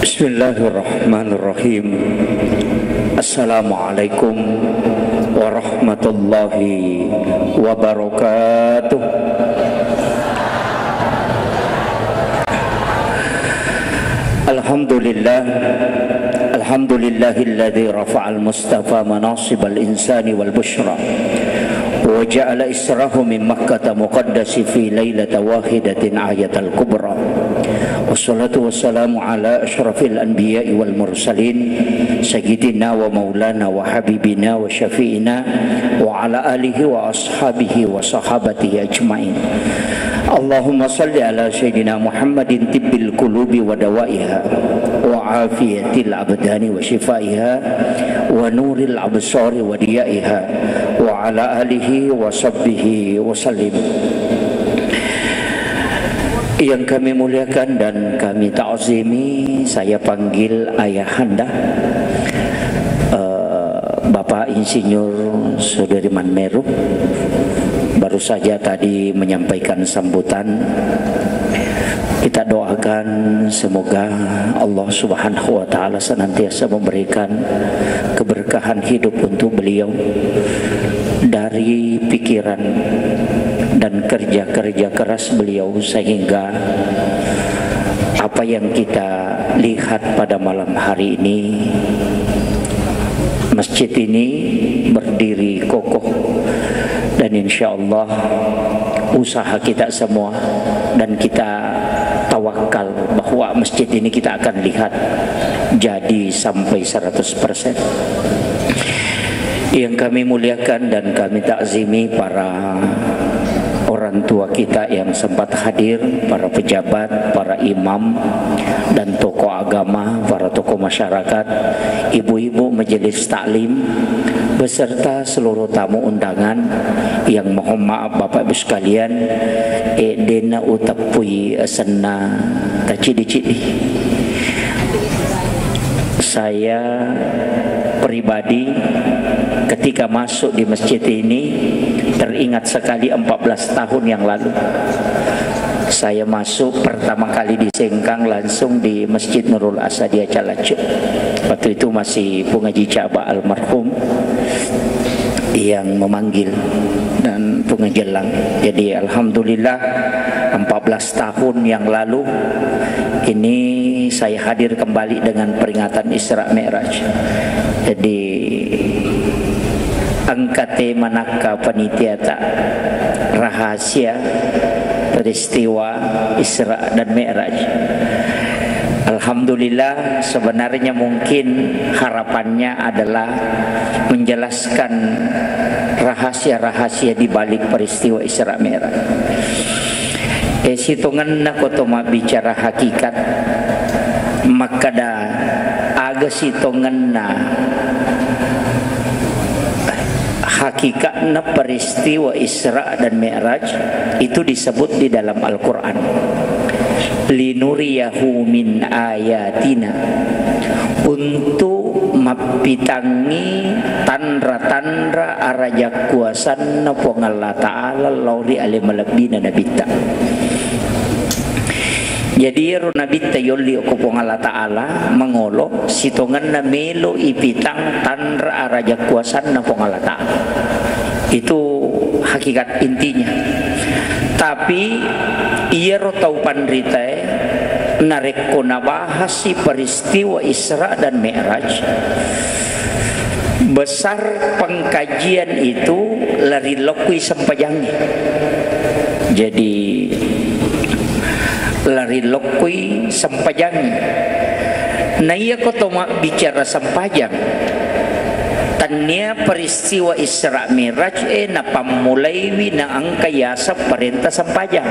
Bismillahirrahmanirrahim. Assalamualaikum warahmatullahi wabarakatuh. Alhamdulillahilladzi rafa'al mustafa manasibal insani wal bushra wa ja'ala israhu min Makkah muqaddasi fi lailata wahidatin ayatal kubra. Wassalatu wassalamu ala asyrafil anbiya'i wal mursalin sayyidina wa maulana wa habibina wa syafi'ina wa ala alihi wa ashabihi wa sahabatihi ajma'in. Allahumma salli ala sayyidina Muhammadin tibbil qulubi wa dawaiha wa afiyatil abdani wa shifaiha wa nuril absari wa diyaiha wa ala alihi wa sahbihi wa sallim. Yang kami muliakan dan kami ta'zimi, saya panggil ayahanda Bapak Insinyur Sudirman Meru. Baru saja tadi menyampaikan sambutan. Kita doakan semoga Allah Subhanahu wa taala senantiasa memberikan keberkahan hidup untuk beliau, dari pikiran dan kerja-kerja keras beliau, sehingga apa yang kita lihat pada malam hari ini, masjid ini berdiri kokoh, dan insya Allah usaha kita semua dan kita tawakal bahwa masjid ini kita akan lihat jadi sampai 100%. Yang kami muliakan dan kami takzimi para orang tua kita yang sempat hadir, para pejabat, para imam dan tokoh agama, para tokoh masyarakat, ibu-ibu majelis taklim, beserta seluruh tamu undangan yang mohon maaf Bapak Ibu sekalian, dena utapui senna kacidi-cidi. Saya pribadi ketika masuk di masjid ini teringat sekali 14 tahun yang lalu. Saya masuk pertama kali di Sengkang langsung di Masjid Nurul Asadiyah Calacuk. Waktu itu masih Pungaji Caba almarhum yang memanggil dan pengejelang. Jadi alhamdulillah 14 tahun yang lalu ini saya hadir kembali dengan peringatan Isra Mi'raj. Jadi angkate manaka panitiata rahasia peristiwa Isra dan Mi'raj. Alhamdulillah, sebenarnya mungkin harapannya adalah menjelaskan rahasia-rahasia di balik peristiwa Isra Mi'raj. Situngan nak otoma bicara hakikat, maka da aga situngan na hakikat na peristiwa Isra dan Mi'raj itu disebut di dalam Al-Quran, linuriyahu min ayatina, untuk mapitangi tandra-tandra arajak kuasan na po Allah Ta'ala lauri alimalabina nabita. Jadi runabita yoli ko po Allah Ta'ala mangolo sitongan na melo ipitang tandra arajak kuasan na po Allah Ta'ala. Itu hakikat intinya. Tapi iya ro tau pandrita narek ko nabahas si peristiwa Isra dan Mi'raj. Besar pengkajian itu lari lokui sempajangi. Jadi lari lokui sempajangi. Nah iya ko toma bicara sempajang. Tanya peristiwa Isra Mi'raj napamulaiwi na ang kayasa perintah sempajang.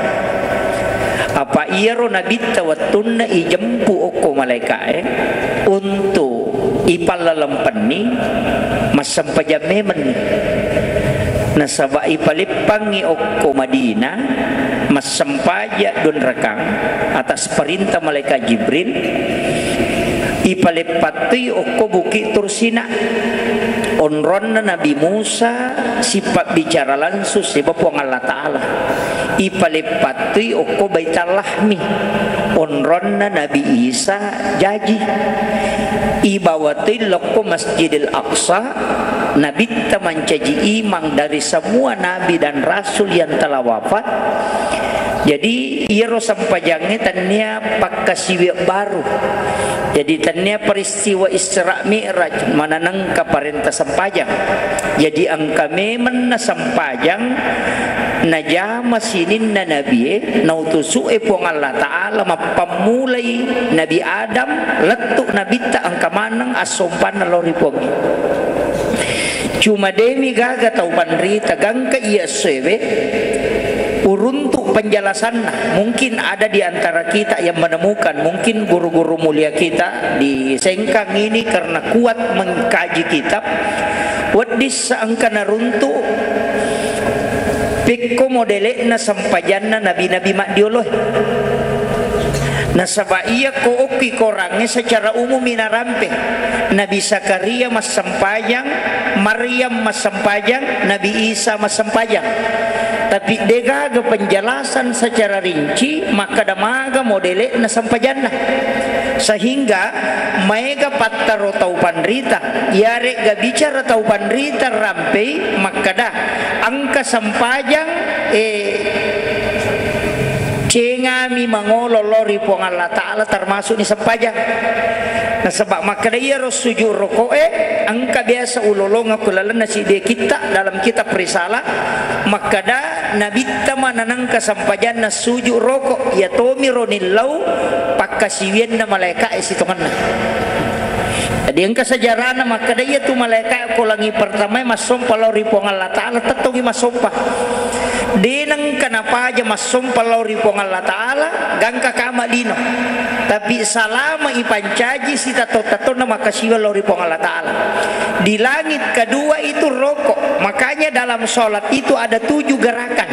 Apa iya ro nabita watun na ijempu oko malaika untuk ipalalampani masampajameman ni nasaba ipalipangi oko Madina masampaja don rekang atas perintah malaikat Jibril ipalipati oko Bukit Tursina onron na Nabi Musa sifat bicara langsung sebab Allah Ta'ala ipalipati oko Baitalahmi onronna Nabi Isa jaji ibawatil loko Masjidil Aqsa. Nabi ta mencaji imang dari semua nabi dan rasul yang telah wafat. Jadi iro sampajangnya tanya pakkasiwi baru. Jadi tanya peristiwa Isra Mi'raj mananang kaparenta sampajang. Jadi angka memen na sampajang najama sinin na nabi nautusu pong Allah Ta'ala mapamulay Nabi Adam letuk Nabi ta angka manang asumpan na lori pongi. Cuma demi gaga tau panrita gangka iya sewe uruntuk penjelasan mungkin ada di antara kita yang menemukan, mungkin guru-guru mulia kita di Sengkang ini karena kuat mengkaji kitab wadis seangka naruntuk pikko modele na sampajanna nabi-nabi makdioloh. Nah sabab iya ko oki korangnya secara umum minarampe Nabi Zakaria mas sampajang, Maryam mas sampajang, Nabi Isa mas sampajang. Tapi degaga penjelasan secara rinci maka damaga modele na sampajanna. Sehingga maega pattaro tau panrita yare ga bicara tau panrita rampe maka dah angka sampajang cengami mangololori pong Allah Ta'ala termasuk ni sampajang. Nah sebab maka dia sujud rokoe angka biasa ulolong aku lalan nasi dia kita dalam kitab risalah maka dah nabi taman nangka sampajan na sujud rokok ya tomi ronillau pakkasiwian na malaikat isitongan na. Jadi angka sejarah na maka dia tu malaikat ko langi pertama masompa lori pong Allah Ta'ala tatogi masompa. Dinang kenapa aja masompa lori pong Allah Ta'ala gangka kama dino. Tapi salama ipancaji si tato-tato na makasiwa lori pong Allah Ta'ala. Di langit kedua itu rokok. Makanya dalam sholat itu ada 7 gerakan.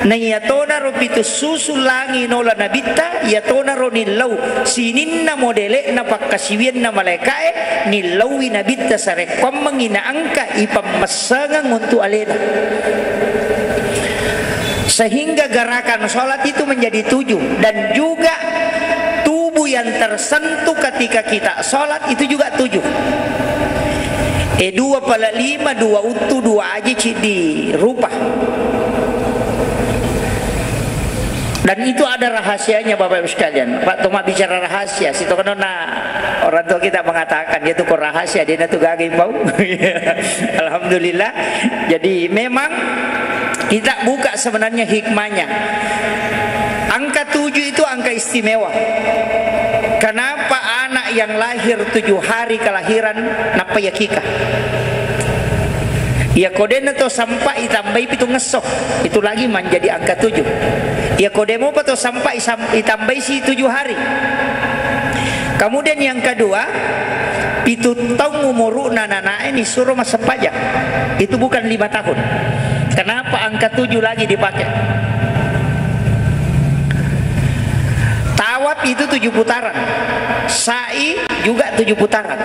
Na yatona ro pitu susul langi nola nabita yatona ro nilau sinin na modele na pakkasiwian na malaikae nilawi nabita sarekom mangina angka ipamasangang untuk alena. Sehingga gerakan sholat itu menjadi 7 dan juga tubuh yang tersentuh ketika kita sholat itu juga 7. 2 pala 5 2 utuh 2 aja di rupa. Dan itu ada rahasianya Bapak Ibu sekalian. Pak Toma bicara rahasia, situ karena orang tua kita mengatakan dia tuh kok rahasia, dia tuh gagih bau. Alhamdulillah. Jadi memang kita buka sebenarnya hikmahnya. Angka 7 itu angka istimewa. Kenapa anak yang lahir 7 hari kelahiran napa yakika? Ya kodena to sampai tambah itu ngesok. Itu lagi menjadi angka 7. Ya kodemo pato sampai tambah si 7 hari. Kemudian yang kedua, itu tahun umur nana ini suruh masa pajak. Itu bukan 5 tahun. Kenapa angka 7 lagi dipakai? Tawaf itu 7 putaran. Sa'i juga 7 putaran.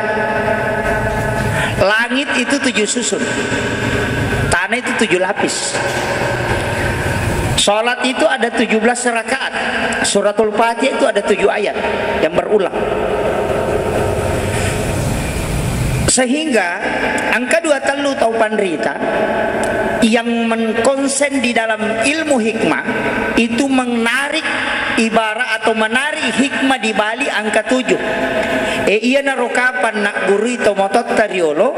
Langit itu 7 susun. Tanah itu 7 lapis. Sholat itu ada 17 rakaat. Suratul Fatihah itu ada 7 ayat yang berulang. Sehingga angka 2 telu tau panrita yang mengkonsen di dalam ilmu hikmah itu menarik ibarat atau menarik hikmah di balik angka 7. Iya narokapan nak guru itu motot tariolo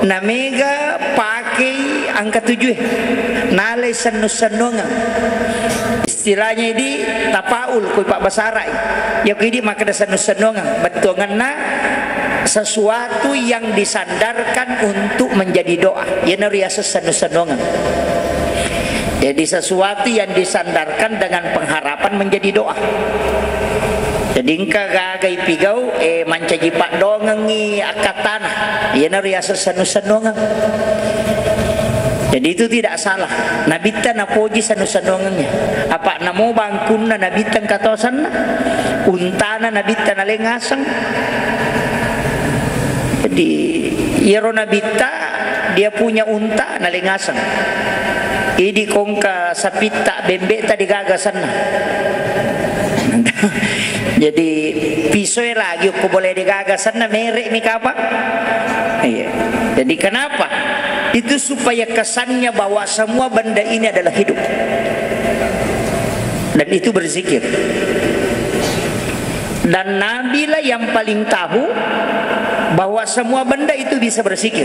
na mega pakai angka 7 nale senu-senungan istilahnya ini tapaul kui pak basarai ya kui di maka senu-senungan betongan na sesuatu yang disandarkan untuk menjadi doa ya nariasa senu-senungan. Jadi sesuatu yang disandarkan dengan pengharapan menjadi doa. Jadi engka gagai pigau mancaji pak dongengi akatana ya nariasa senu-senungan. Jadi itu tidak salah. Nabita na poji sanu-sanungannya. Apa namo bangkun na nabita katosan na untana nabita na lengasang. Jadi iro nabita dia punya unta na lengasang. Idi kongka sapita bembeta di gagasan na. Jadi pisau lagi aku boleh digagasan na merek mi kapa. Iya. Jadi kenapa? Itu supaya kesannya bahwa semua benda ini adalah hidup. Dan itu berzikir. Dan Nabi lah yang paling tahu bahwa semua benda itu bisa berzikir.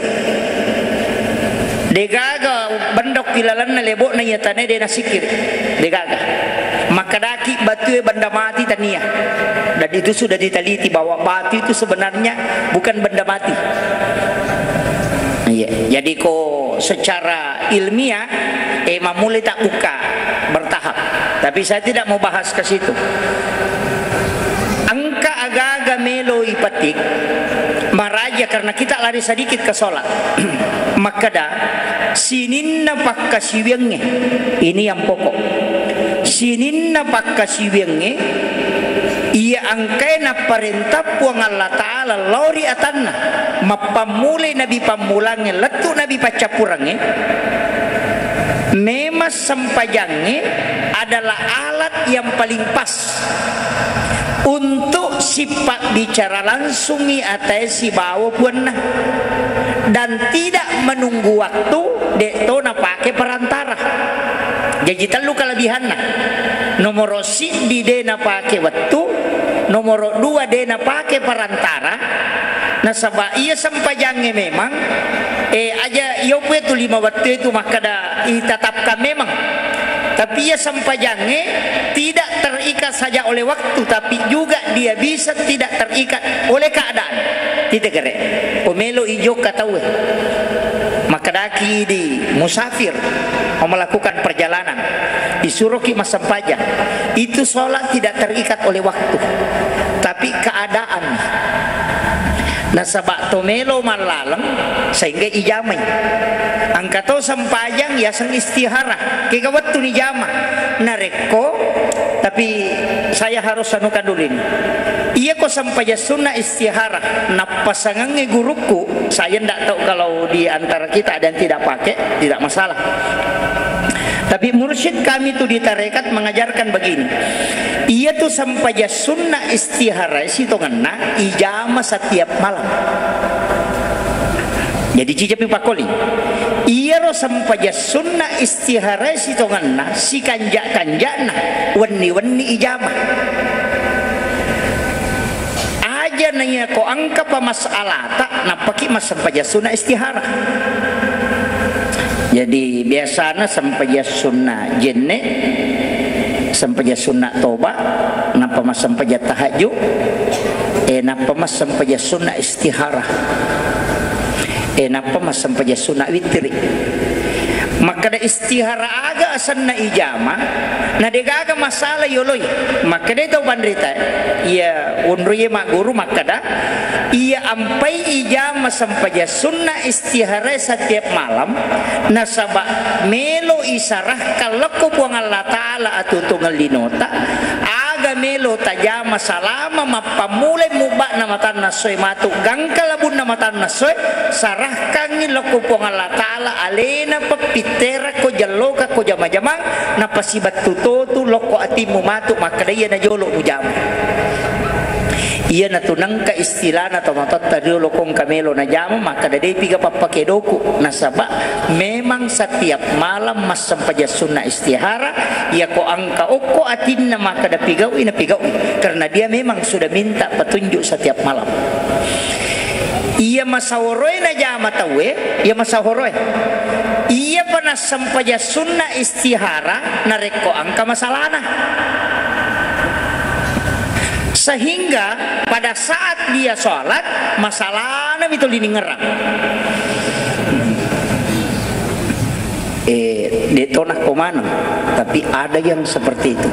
Degaga bendok kilalan na lebok na yatane de nasikir. Degaga. Maka daki batu benda mati tania. Dan itu sudah diteliti bahwa batu itu sebenarnya bukan benda mati. Iya. Jadi kok secara ilmiah Imam mulai tak buka bertahap. Tapi saya tidak mau bahas ke situ. Angka agak-agak melo ipatik maraja karena kita lari sedikit ke sholat. Maka dah sininna pakka siwenge ini yang pokok. Sininna pakka siwenge ia angkaina perintah puang Allah Ta'ala lori atanna mapamulai nabi pamulangnya letu nabi pacapurannya memas sempajangnya adalah alat yang paling pas untuk sifat bicara langsung atas si bawa puanna dan tidak menunggu waktu dekto na pakai perantara. Jadi telu kelebihanna. Nomor si di dena pakai waktu, nomor 2 dena pakai perantara. Nah sebab ia sempajangnya memang aja yo itu 5 waktu itu maka dah ditetapkan memang. Tapi ia sempajangnya tidak terikat saja oleh waktu, tapi juga dia bisa tidak terikat oleh keadaan. Tidak kere. Pemelo ijo katawe. Maka daki di musafir mau melakukan perjalanan disuruh ki mas sempajang. Itu sholat tidak terikat oleh waktu, tapi keadaan. Nah sebab tomelo malalang sehingga ijamai angkato sempajang ya sang istihara kaya waktu ni jama nareko. Tapi saya harus anukan dulu ini. Iya kok sampaja sunnah istihara napasangannya guruku. Saya tidak tahu kalau di antara kita ada yang tidak pakai, tidak masalah. Tapi mursyid kami itu di tarekat mengajarkan begini. Ia tuh sampaja sunnah istihara situ ngena ijama setiap malam. Jadi cicapi pakoli. Ia ro sampaja sunnah istihara situ ngena si kanjak-kanjakna wani-wani ijama. Aja nanya ko angka pa masalah tak napaki mas sampaja sunnah istihara. Jadi biasanya sampaja sunnah jenne, sampaja sunnah toba, napa mas sampaja tahajud, napa mas sampaja sunnah istihara, napa mas sampaja sunnah witri. Maka da istihara aga asanna ijama, na dega aga masalah yoloy. Maka da ito bandrita, iya unruye mak guru maka da, iya ampai ijama sampaja sunnah istihara setiap malam, nasaba melo isarah kalako puang Allah Ta'ala atutungal linota, aga melo tajama salama mapamulay mubak na matan nasoy matu gangkalabun na matan nasoy sarahkan niloko puang Allah Ta'ala alena papitera ko jaloka ko jama-jamang napasibat tutotu loko atimu matu maka daya na jolo mujama. Ia natunang ka istilah na tomatot tadi lokong kamelo na jama maka dadai piga papakedoku nasaba memang setiap malam mas sampaja sunnah istihara ia ko angka oko atin na maka da pigaw ina pigaw karena dia memang sudah minta petunjuk setiap malam. Ia masaworoy na jama tawe ia masaworoy ia panas sampaja sunnah istihara nareko angka masalana. Sehingga pada saat dia sholat masalahnya itu diningerang. Detonah komano, tapi ada yang seperti itu.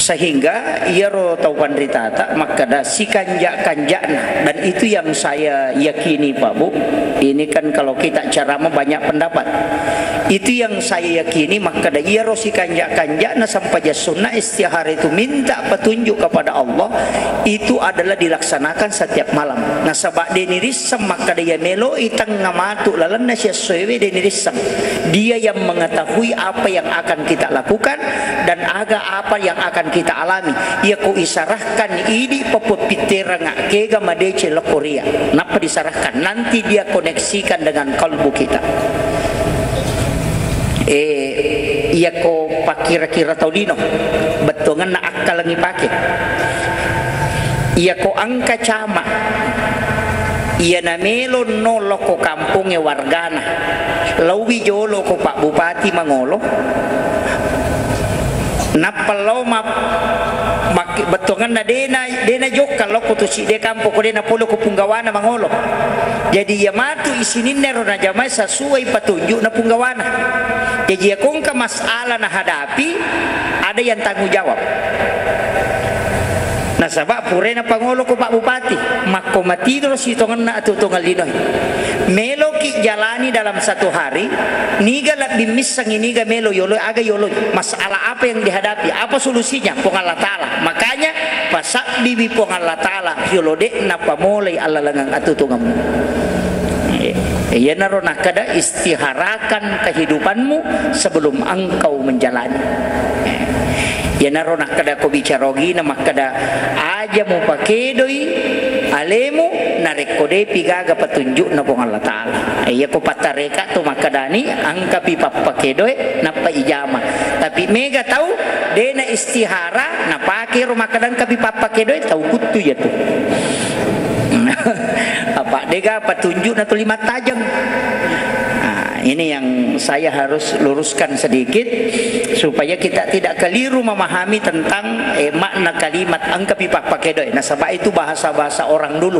sehingga ia ro tau pandritata maka da si kanjakna, dan itu yang saya yakini Pak Bu. Ini kan kalau kita ceramah banyak pendapat, itu yang saya yakini. Maka da ia ro si kanjakna sampai sunnah istihara itu minta petunjuk kepada Allah, itu adalah dilaksanakan setiap malam. Nah sabak deni risam maka dia melo itang ngamatu lalan na siya sewe deni risam. Dia yang mengetahui apa yang akan kita lakukan dan apa yang akan kita alami. Ia ko isarahkan ini papapitera nga kega madece la Korea. Napa disarahkan? Nanti dia koneksikan dengan kalbu kita. Ia ko pakira-kira tau dino betongan na akal langi pake. Ia ko angka cama. Ia namelo nolo ko kampungnya wargana. Lawi jolo ko Pak Bupati Mangolo. Napalo betongan na dena jokal lo ko tusi de kampo ko dena pulo ko punggawana Mangolo. Jadi ya matu isinin nero na jamai sesuai petunjuk na punggawana. Jadi ya kung ka masalah na hadapi ada yang tanggung jawab. Nah sabab pure na Pangulo ko Pak Bupati mako matidro si tongan na atutungal linoy melo ki jalani dalam satu hari niga labim misang iniga melo yoloy aga yoloy masalah apa yang dihadapi, apa solusinya pong Allah Ta'ala. Makanya pasak bibi pong Allah Ta'ala yolode na pamolay alalangang atutungamu. Ya narona kada istiharakan kehidupanmu sebelum engkau menjalani. Ya narona kada ko bicarogi na makada aja mo pakedoi alemu narekode pigaga petunjuk na pong Allah Ta'ala. Ya ko patareka to makadani angka pi pakedoi na paijama. Tapi mega tahu dena istihara na pake ro makadan kapi pakedoi tahu kutu ya tu. Apa dega petunjuk na tulimat tajam. Ini yang saya harus luruskan sedikit supaya kita tidak keliru memahami tentang makna kalimat angka pipak pakedoi. Nah sebab itu bahasa-bahasa orang dulu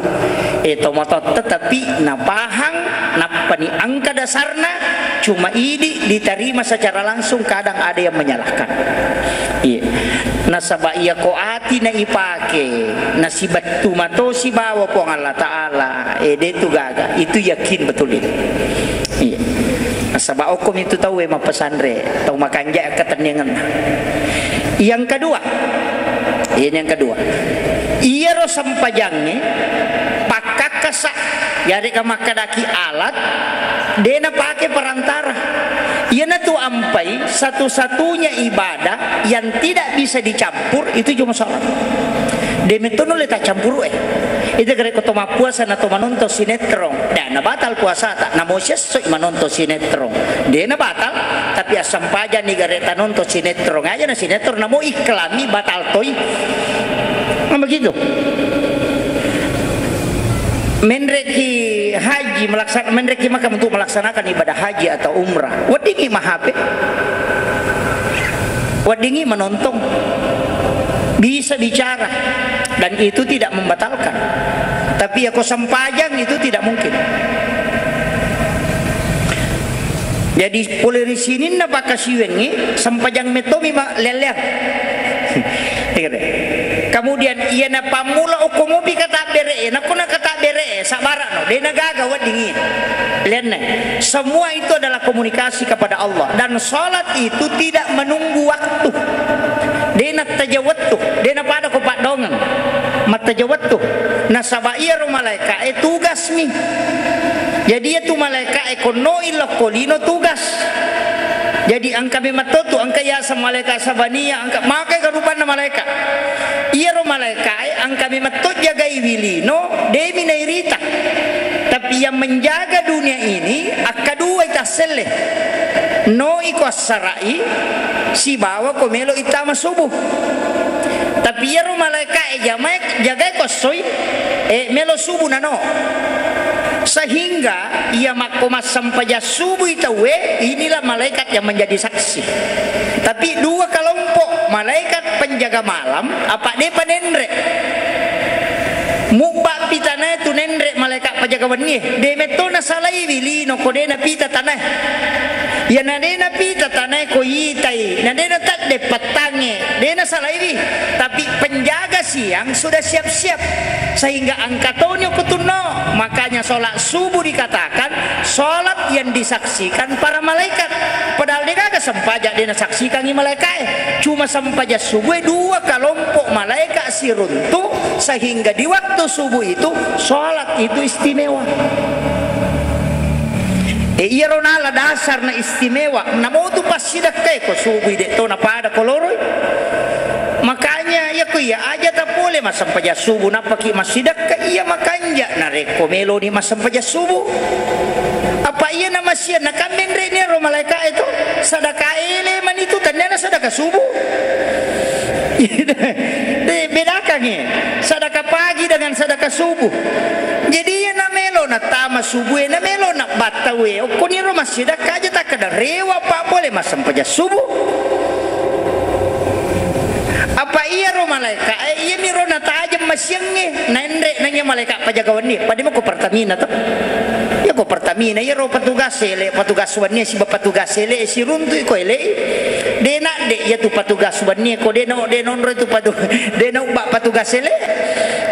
tomatot tetapi napahang napani angka dasarna cuma ini diterima secara langsung, kadang ada yang menyalahkan. Iya. Nah sebab ia koati na ipake nasi batu mato si bawa pong Allah Ta'ala itu gaga itu yakin betul itu. Iya. Sabab hukum itu tahu emang pesandre tahu makanja ketenangan. Yang kedua, ini yang kedua, ia ro sampajangnya pakak kesak jadi kamakadaki alat dena pakai perantara. Ia na tu ampai satu-satunya ibadah yang tidak bisa dicampur itu cuma salat. Demetono le tak campur itu gara kotoma puasa na to manonton sinetron dan batal puasa tak na Moses so manonton sinetron dia na batal tapi asam paja ni gara nonton sinetron aja na sinetron na mo iklami batal toy begitu. Menreki haji menreki makam untuk melaksanakan ibadah haji atau umrah wadingi mahape wadingi menonton bisa bicara dan itu tidak membatalkan, tapi aku sempajang itu tidak mungkin. Jadi poleri sini na bakasiwengi sempajang metomi ma leleh. Kemudian ia na pamula ukumobi kata bere, na kuna kata bere sabara no, dia gaga wadingi. Lenne. Semua itu adalah komunikasi kepada Allah dan salat itu tidak menunggu waktu. Dena tajawattu dena pada ko pak dongan matajawattu nasaba iya ro malaika tugas mi. Jadi itu malaika kono illa kolino tugas. Jadi angka mematotu angka ya sama malaika sabania angka makai karupan malaika iya ro malaika angka mematut jaga iwilino demi nairita. Tapi yang menjaga dunia ini akadua itaselle no iko sarai si bawa komelo itama subuh. Tapi ya ro malaika jaga kosoy melo subuh nano. Sehingga ia makomas sampai subuh itawe inilah malaikat yang menjadi saksi. Tapi dua kelompok malaikat penjaga malam apa dia panendre mubak pitana itu nendre malaikat penjaga wengi de metona salai wili no kodena pita tanah Ya nadena pita tanai ko itai, nadena tak de patange, dena salah ini. Tapi penjaga siang sudah siap-siap sehingga angkatonyo ketuno. Makanya sholat subuh dikatakan sholat yang disaksikan para malaikat. Padahal dia kagak sempajak dena saksikan ni malaikat. Cuma sempajak subuh dua kelompok malaikat si runtuh sehingga di waktu subuh itu sholat itu istimewa. Iya ronala dasar na istimewa. Namo tu pasidak ko subuh de to na pada koloroi. Makanya ya ko ya aja tak boleh masam paja subuh napaki masidak ka iya makanya na rekomelo ni masam paja subuh. Apa iya nama sia na kamendre ni ro malaika itu sadaka ele man itu tandana sadaka subuh. Bedakan ni sadaka pagi dengan sadaka subuh. Jadi ya na melo na tama subuh na melo na batawe o kuni ro masida kaja tak kada rewa pa boleh masam paja subuh. Apa iya ro malaika iya mi ro na tajam masyang nendre nanya malaika pajagawan ni padimo ko Pertamina to. Ya ko Pertamina ya ro petugas wannya si petugas ele si runtu ko ele. Dena de ya tu petugas wannya ko dena ro tu dena ba petugas ele.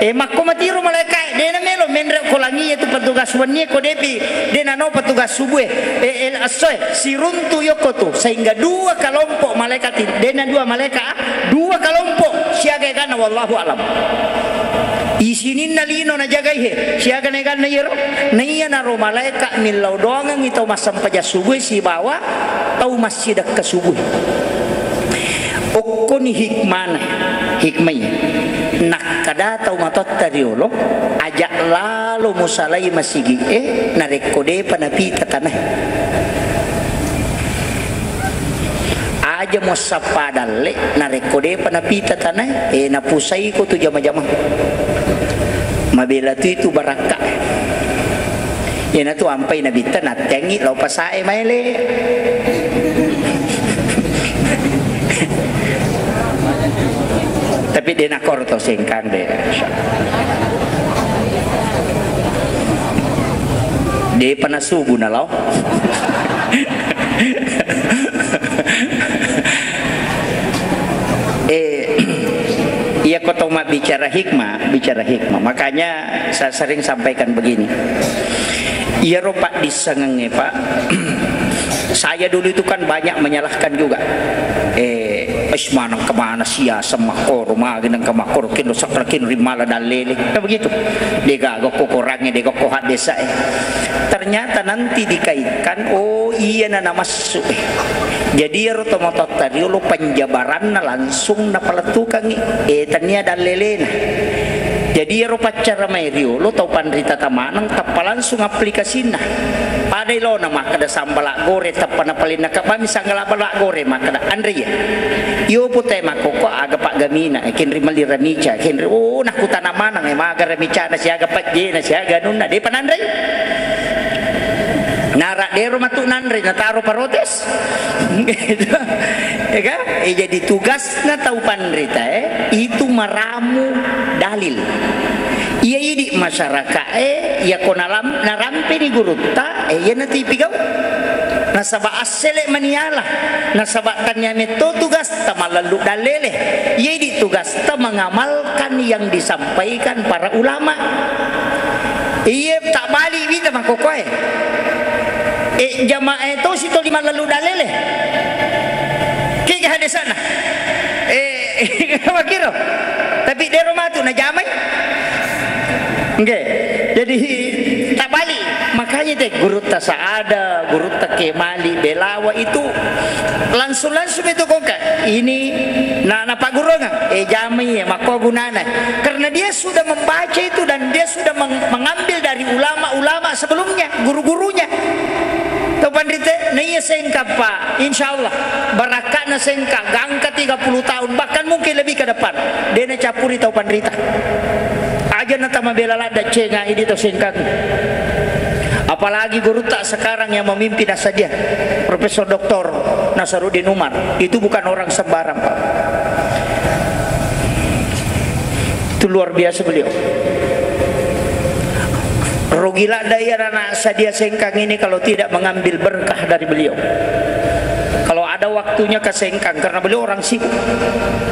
Makko matiro malaikat dena melo mendre kolangi itu petugas wannya ko depi dena no petugas subuh el asoy si runtu yoko tu sehingga dua kelompok malaikat dena dua malaikat dua kelompok siaga kana wallahu alam isinin nalino na jaga he siaga na kana yero na iya na ro malaikat milau dongang ito masam paja subuh si bawa tau masjid ke subuh okoni hikmahnya nak kada tau matot tariolo ajak lalu musalai masigi narekode panapi tatanah aja musapadalle narekode panapi tatanah napusai ko tu jama-jama mabela tu itu baraka na tu ampai nabita natengi lau pasae maile tapi dia nak korto singkang dia pernah subuh nalau iya kau mak bicara hikmah makanya saya sering sampaikan begini iya ropak disengenge pak saya dulu itu kan banyak menyalahkan juga manang kemana sia semakor magin ang kamakor kino sakrakin rimala dalele begitu dega goko korangnya dega kohat desa ternyata nanti dikaitkan oh iya na masuk jadi ro tomotot tadi lo penjabaran na langsung na palatukang tanya dalele na jadi ro pacara Mario lo tau pandrita tamanang tappa langsung aplikasinya pada lo nama kada sambalak gore tappa na palin nakapami sanggala balak gore makada andre ya yo putay makoko aga pak gamina kinri malira micha kinri nakuta namanang maga ramicha na siya aga patje na siya ganun na di panandre nara dero matu nandre na taro parotes jadi tugas na tau pandrita itu maramu dalil iya di masyarakat ya konalam narampe ni gurutta ya nanti pigau nasaba asele maniala nasaba tanya meto tugas ta malalu dalele iya di tugas ta mengamalkan yang disampaikan para ulama iya tak balik bita makokoy jamaah itu situ lima lalu dalele kaya ada sana makiro tapi di rumah tu na jamai jadi tak balik makanya deh guru tak saada guru tak kemali belawa itu langsung itu kok ini nah pak guru nggak jamai mako gunana karena dia sudah membaca itu dan dia sudah mengambil dari ulama-ulama sebelumnya guru-gurunya Pandrite na iya sengkap pak insyaallah barakat na sengkap gangka 30 tahun bahkan mungkin lebih ke depan dia na capuri tau pandrita aja na tama belalada cenga ini tau sengkap apalagi guru tak sekarang yang memimpin saja Profesor Dr. Nasaruddin Umar itu bukan orang sembarang pak itu luar biasa beliau Merugilah daya anak Sadia Sengkang ini kalau tidak mengambil berkah dari beliau. Kalau ada waktunya ke Sengkang, karena beliau orang sibuk.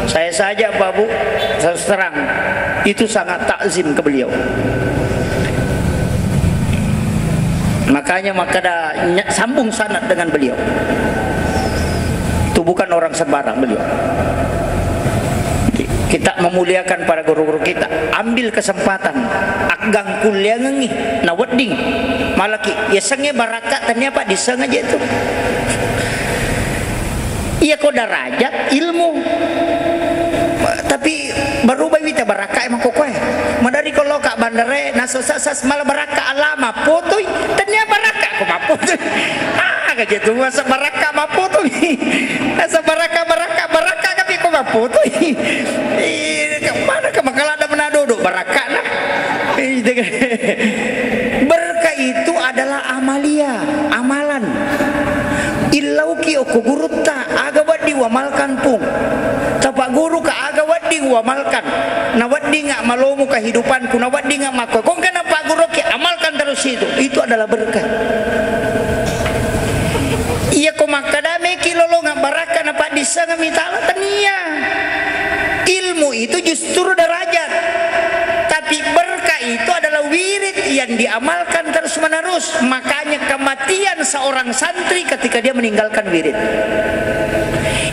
Saya saja Pak Bu, terus terang, itu sangat takzim ke beliau. Makanya sambung sanad dengan beliau. Itu bukan orang sembarang beliau. Kita memuliakan para guru-guru kita, ambil kesempatan agang kuliah ngengi na wedding malaki ya senge barakat tanya Pak diseng aja itu. Iya kok derajat ilmu tapi berubah wita baraka emang kok ya madari kalau kak bandare nasasas malah baraka alama potoi tanya baraka kok mapotoy gitu masa baraka mapotoy masa baraka kami kok mapotoy kemana kemakala ada menadodo baraka lah. Berkah itu adalah amalia, amalan. Ilauki oku gurutta aga waddi wamalkan pung tapak guru ka aga waddi wamalkan na waddi nga malomu kehidupanku na waddi nga mako kung kenapa guru ki amalkan terus itu adalah berkah. Iya ko makadame kilolo nga baraka na pak disa nga mitala tania ilmu itu justru derajat, tapi berkah itu adalah wirid yang diamalkan terus menerus. Makanya kematian seorang santri ketika dia meninggalkan wirid.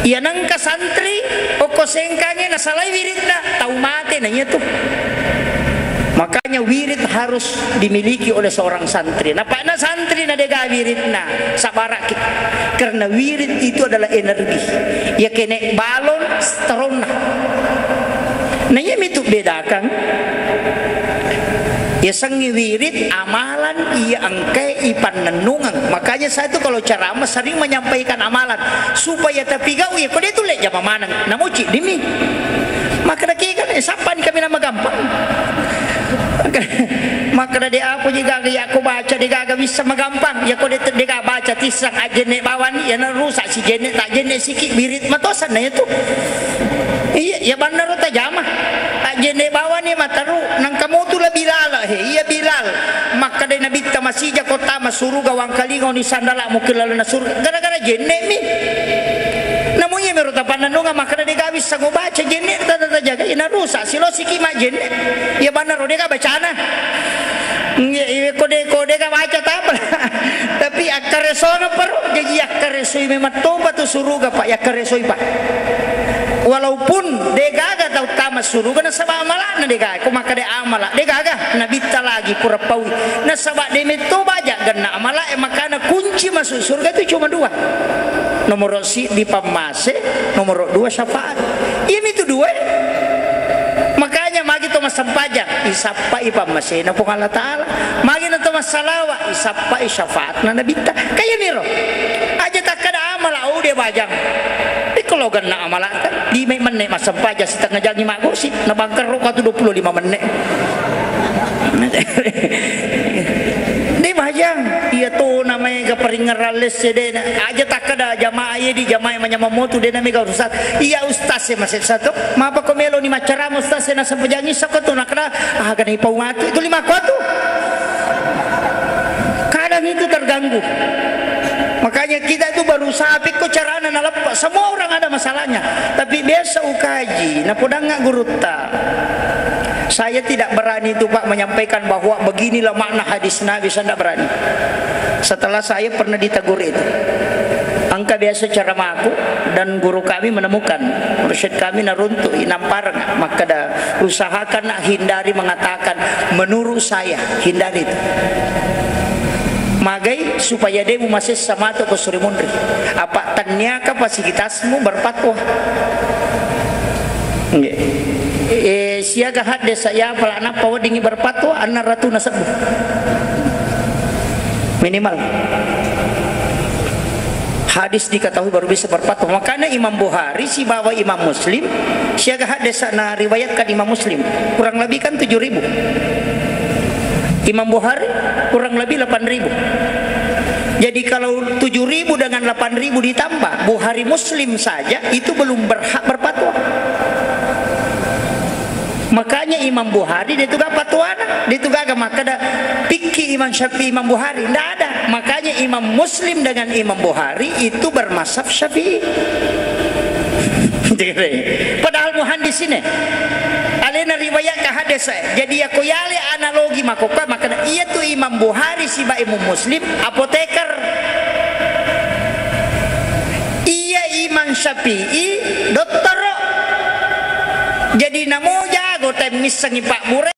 Ia nangka santri oko sengkangnya nasalai wiridna tahu mati nanya tuh. Makanya wirid harus dimiliki oleh seorang santri. Napakna santri na dega wiridna sabarak karena wirid itu adalah energi. Ya kene balon strona. Nanya itu bedakan. Ya sengi wirid amalan ia angkai ipan nenungan. Makanya saya itu kalau ceramah sering menyampaikan amalan supaya tapi gau ya kau dia tuh lek jama manang namuci dimi. Maka dak kan sapan kami nama gampang. Maka dia apa juga ya aku baca dia gak bisa magampang ya kau dia gak baca tisang aja nek bawan ya rusak si jenek tak jenek sikit wirid matosan na itu. Iya ya benar ta jama. Jene bawa ni mataru nang kamu tu lah Bilal iya Bilal maka dia nabi ta masija kota masuru gawang kalingo ni sandala mukil lalu nasur gara-gara jene mi namunya meru tapanan nga maka dia gawis sango baca jene tata jaga ina rusak silo siki mak jene ya benar dia ka bacana kode ka baca tapa tapi akaresono perlu jadi akaresoi memang tobat tu suruga pak akaresoi pak walaupun degaga tau tamas suruga na sabah amala na degaga ko maka de amala degaga na bitta lagi pura pawi na sabah de meto baja ganna amala makana kunci masuk surga itu cuma dua nomor si di pamase nomor dua syafaat ini itu dua makanya magi to masampaja isappa ipamase na pung Allah taala magi na to masalawa isappa syafaat na nabitta kaya niro aja tak kada amala dia bajang kalau ganna amalan kan 5 menit masa paja setengah jam 5 kursi na bangker ro katu 25 menit di bajang iya to namanya ka peringerales de aja tak kada jamaah di jamaah manya mamotu de namanya ustaz iya ustaz masih satu mapa ko melo ni macara ustaz na sampejangi sakoto nakra gan ipau mati itu 5 kuatu kadang itu terganggu. Makanya kita itu berusaha pikir cara nalepas. Semua orang ada masalahnya. Tapi biasa ukaji. Napodang nggak gurutta. Saya tidak berani itu Pak menyampaikan bahwa beginilah makna hadis Nabi. Saya tidak berani. Setelah saya pernah ditegur itu. Angka biasa cara aku dan guru kami menemukan. Mursyid kami naruntuk inamparang. Maka dah usahakan hindari mengatakan menurut saya. Hindari itu. Magai supaya dia masih sama atau kusuri mundri apa tanya kapasitasmu berfatwa siaga had desa ya pala anak pawa dingi berfatwa anak ratu nasabu minimal hadis diketahui baru bisa berfatwa. Makanya Imam Bukhari si bawa Imam Muslim siaga had desa na riwayatkan Imam Muslim kurang lebih kan 7.000. Imam Bukhari kurang lebih 8.000. Jadi kalau 7.000 dengan 8.000 ditambah Bukhari Muslim saja itu belum berhak berfatwa. Makanya makanya Imam Bukhari dia juga patuana, dia juga agak maka ada fikih Imam Syafi'i, Imam Bukhari tidak ada. Makanya Imam Muslim dengan Imam Bukhari itu bermazhab Syafi'i. Padahal muhandis ini alena riwayat ke hadis. Jadi aku yale analogi makoka maka iya tu Imam Bukhari si Imam Muslim apoteker. Iya Imam Syafi'i dokter. Jadi namo jago temis sangi Pak Mure